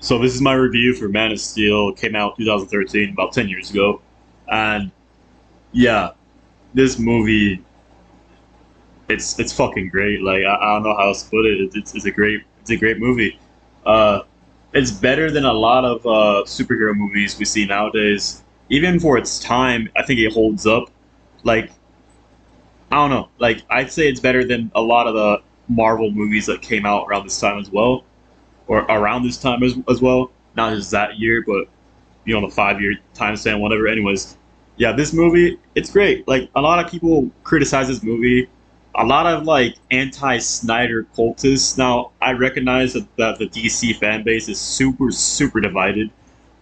So this is my review for Man of Steel. It came out 2013, about 10 years ago. And yeah, this movie, it's fucking great. Like I don't know how else to put it. It's a great movie. Uh, it's better than a lot of superhero movies we see nowadays. Even for its time, I think it holds up. Like I don't know. Like I'd say it's better than a lot of the Marvel movies that came out around this time as well, or around this time as well. Not just that year, but the 5 year time span, whatever. Anyways, yeah, this movie, it's great. Like a lot of people criticize this movie. A lot of like anti-Snyder cultists. Now, I recognize that the DC fan base is super divided.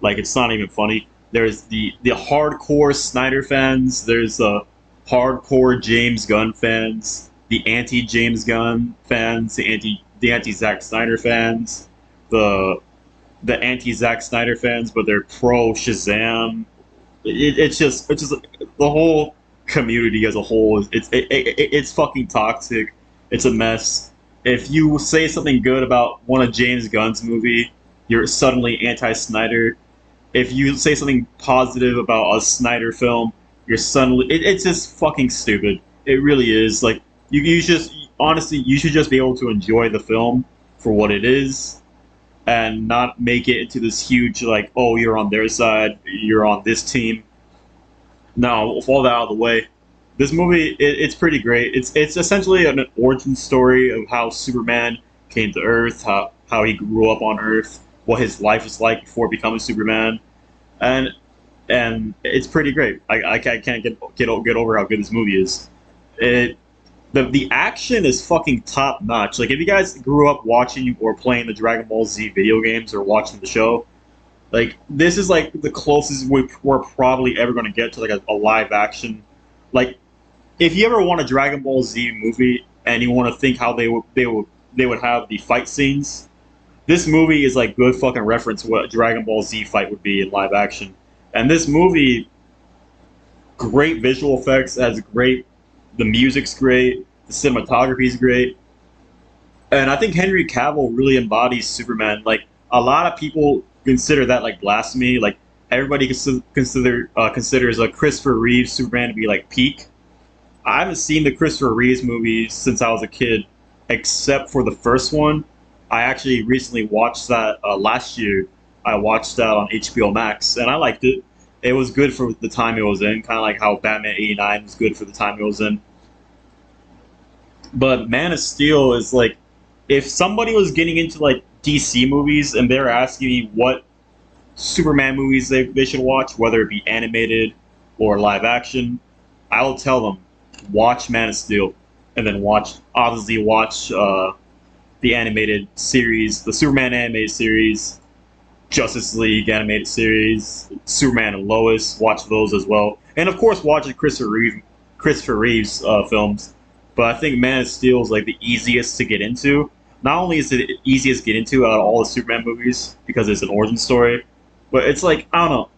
Like it's not even funny. There's the hardcore Snyder fans. There's the hardcore James Gunn fans. The anti James Gunn fans. The anti Zack Snyder fans. The the anti Zack Snyder fans, but they're pro Shazam. It's just the whole community as a whole. It's fucking toxic. It's a mess. If you say something good about one of James Gunn's movie, you're suddenly anti Snyder. If you say something positive about a Snyder film, you're suddenly it's just fucking stupid. It really is. Like you just honestly you should just be able to enjoy the film for what it is and not make it into this huge like, oh, you're on their side, you're on this team. No, with all that out of the way, this movie it's pretty great. It's essentially an origin story of how Superman came to Earth, how he grew up on Earth, what his life was like before becoming Superman, and it's pretty great. I can't get over how good this movie is. It the action is fucking top notch. Like if you guys grew up watching or playing the Dragon Ball Z video games or watching the show, like this is like the closest we're probably ever going to get to like a live action. Like if you ever want a Dragon Ball Z movie and you want to think how they would have the fight scenes, this movie is like good fucking reference to what a Dragon Ball Z fight would be in live action. And this movie, great visual effects, has great. The music's great. The cinematography is great, and I think Henry Cavill really embodies Superman. Like a lot of people consider that like blasphemy. Like everybody considers a Christopher Reeve Superman to be like peak. I haven't seen the Christopher Reeves movies since I was a kid, except for the first one. I actually recently watched that last year. I watched that on HBO Max, and I liked it. It was good for the time it was in, kind of like how Batman '89 was good for the time it was in. But Man of Steel is like, if somebody was getting into like DC movies and they're asking me what Superman movies they should watch, whether it be animated or live action, I'll tell them watch Man of Steel, and then watch the animated series, the Superman animated series, Justice League animated series, Superman and Lois. Watch those as well, and of course watch the Christopher Reeves films. But I think Man of Steel is like the easiest to get into. Not only is it the easiest to get into out of all the Superman movies because it's an origin story, but it's like I don't know.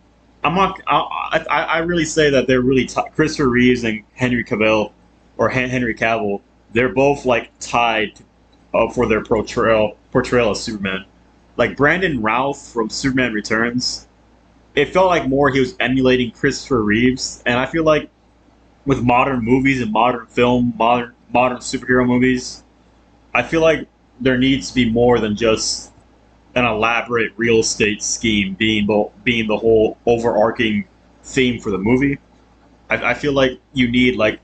I'm not. I really say that they're really Christopher Reeves and Henry Cavill or Henry Cavill. They're both like tied for their portrayal of Superman. Like Brandon Routh from Superman Returns, it felt like more he was emulating Christopher Reeves, and I feel like with modern movies and modern film, modern superhero movies, I feel like there needs to be more than just an elaborate real estate scheme being the whole overarching theme for the movie. I feel like you need like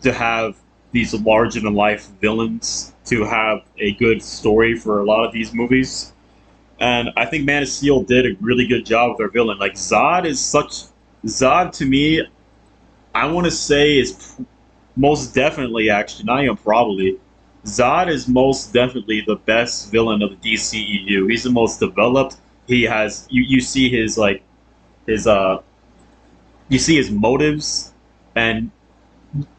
to have these larger than life villains to have a good story for a lot of these movies. And I think Man of Steel did a really good job with their villain. Like Zod to me, I want to say is most definitely, actually, not even probably. Zod is most definitely the best villain of the DCEU. He's the most developed. He has you see his like his you see his motives, and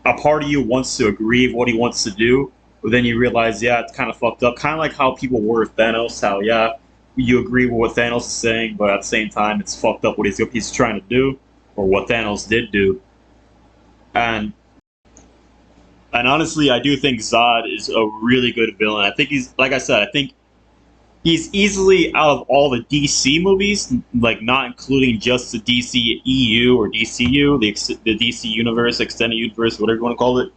a part of you wants to agree with what he wants to do, but then you realize, yeah, it's kind of fucked up. Kind of like how people were with Thanos. How yeah, you agree with what Thanos is saying, but at the same time, it's fucked up what he's trying to do, or what Thanos did do. And honestly, I do think Zod is a really good villain. I think he's like I said. I think he's easily out of all the DC movies, like not including just the DC EU or DCU, the DC Universe, Extended Universe, whatever you want to call it.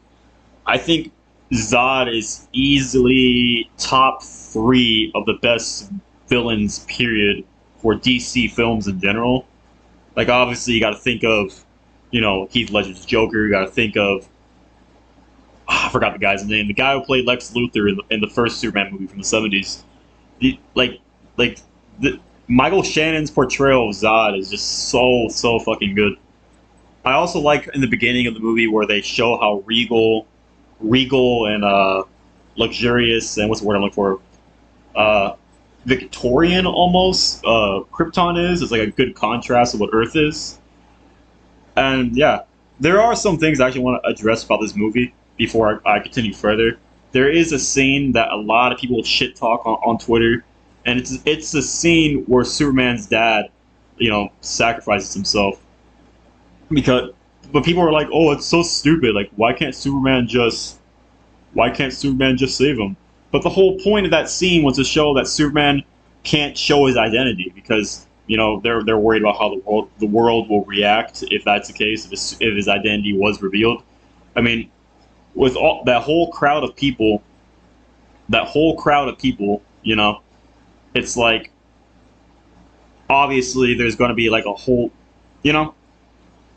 I think Zod is easily top three of the best villains, period, for DC films in general. Like, obviously, you got to think of, Heath Ledger's Joker. You got to think of, I forgot the guy's name, the guy who played Lex Luthor in the first Superman movie from the 70s. The, like the Michael Shannon's portrayal of Zod is just so fucking good. I also like in the beginning of the movie where they show how regal and luxurious, and what's the word I'm looking for? Uh, Victorian almost. Krypton is. It's like a good contrast of what Earth is. And yeah, there are some things I actually want to address about this movie before I continue further. There is a scene that a lot of people shit talk on Twitter, and it's a scene where Superman's dad, sacrifices himself because, but people are like, oh, it's so stupid. Like, why can't Superman just save him? But the whole point of that scene was to show that Superman can't show his identity because they're worried about how the world will react if that's the case, if his identity was revealed. I mean, with all that whole crowd of people, it's like obviously there's going to be like a whole, you know,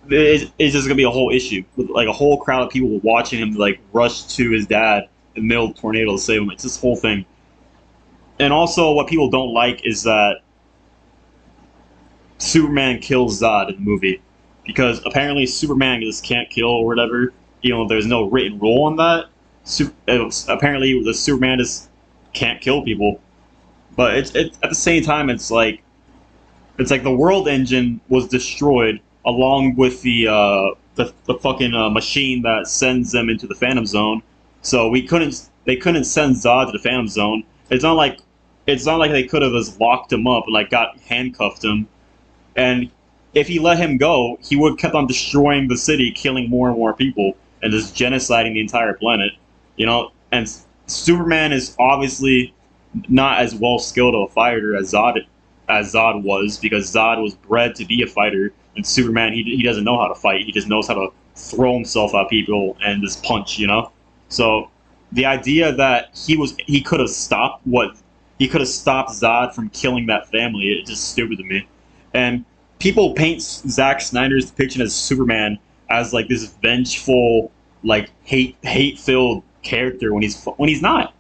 it's just going to be a whole issue with like a whole crowd of people watching him like rush to his dad in the middle of the tornado to save him. It's this whole thing. And also, what people don't like is that Superman kills Zod in the movie because apparently Superman just can't kill or whatever. There's no written rule on that. Apparently, the Superman just can't kill people. But at the same time, it's like the world engine was destroyed along with the fucking machine that sends them into the Phantom Zone. So they couldn't send Zod to the Phantom Zone. It's not like they could have just locked him up and like got handcuffed him. And if he let him go, he would have kept on destroying the city, killing more and more people, and just genociding the entire planet. And Superman is obviously not as well skilled of a fighter as Zod was, because Zod was bred to be a fighter, and Superman he doesn't know how to fight. He just knows how to throw himself at people and just punch. So the idea that he could have stopped Zod from killing that family, it's just stupid to me. And people paint Zack Snyder's depiction as Superman as like this vengeful, like hate filled character when he's not.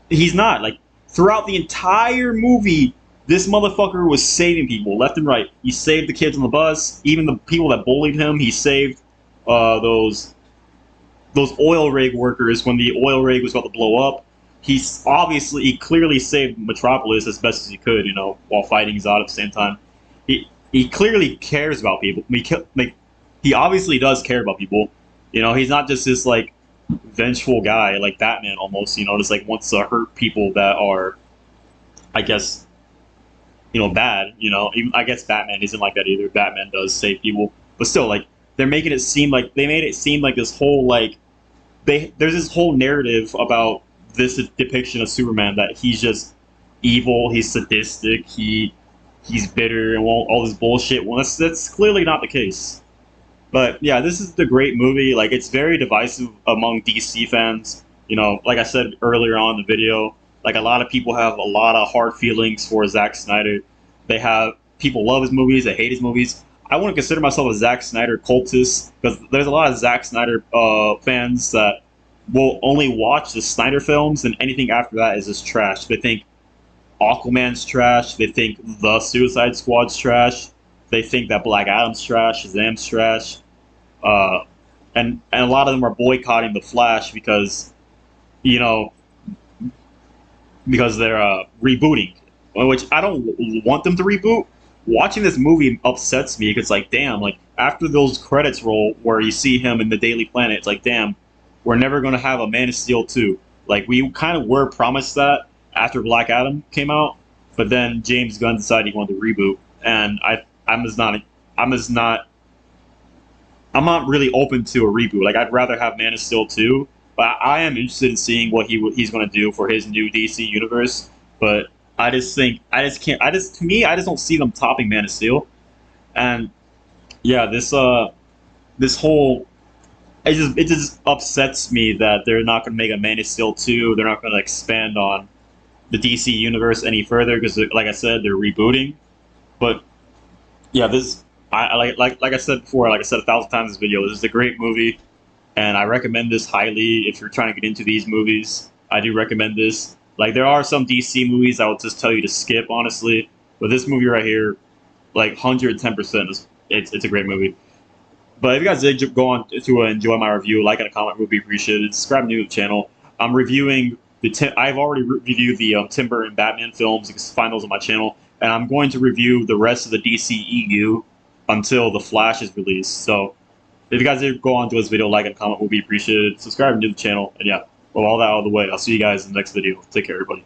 He's not. Like, throughout the entire movie, this motherfucker was saving people left and right. He saved the kids on the bus, even the people that bullied him. He saved those oil rig workers when the oil rig was about to blow up. He clearly saved Metropolis as best as he could, while fighting Zod at the same time. He clearly cares about people. He obviously does care about people. He's not just this like vengeful guy like Batman almost. Just like wants to hurt people that are, I guess, bad. I guess Batman isn't like that either. Batman does save people, but still, like they made it seem like this whole like there's this whole narrative about this depiction of Superman that he's just evil, he's sadistic, he's bitter and all this bullshit. Well, that's clearly not the case. But yeah, this is the great movie. Like, it's very divisive among DC fans. Like I said earlier on in the video, like a lot of people have a lot of hard feelings for Zack Snyder. People love his movies, they hate his movies. I wouldn't consider myself a Zack Snyder cultist because there's a lot of Zack Snyder fans that will only watch the Snyder films, and anything after that is just trash. They think Aquaman's trash. They think the Suicide Squad's trash. They think that Black Adam's trash. Shazam's trash. Uh, and a lot of them are boycotting the Flash you know because they're rebooting, which I don't want them to reboot. Watching this movie upsets me because, like, damn, like after those credits roll where you see him in the Daily Planet, it's like, damn, we're never gonna have a Man of Steel 2. Like, we kind of were promised that after Black Adam came out, but then James Gunn decided he wanted to reboot, and I'm not really open to a reboot. Like, I'd rather have Man of Steel 2, but I am interested in seeing what he's going to do for his new DC universe. But I just think I just can't. I just to me I just don't see them topping Man of Steel. And yeah, this whole it just upsets me that they're not going to make a Man of Steel 2. They're not going to expand on the DC universe any further because, like I said, they're rebooting. But yeah, this I like I said before, like I said 1,000 times in this video, this is a great movie, and I recommend this highly if you're trying to get into these movies. I do recommend this. Like there are some DC movies I will just tell you to skip, honestly, but this movie right here, like 110%, is it's a great movie. But if you guys did go on to enjoy my review, like and a comment would be appreciated. Subscribe to the channel. I'm reviewing I've already reviewed the Tim Burton Batman films. You can find those on my channel, and I'm going to review the rest of the DCEU until the Flash is released. So if you guys did go on to this video, like and comment would be appreciated. Subscribe to the channel, and yeah, well, all that out of the way. I'll see you guys in the next video. Take care, everybody.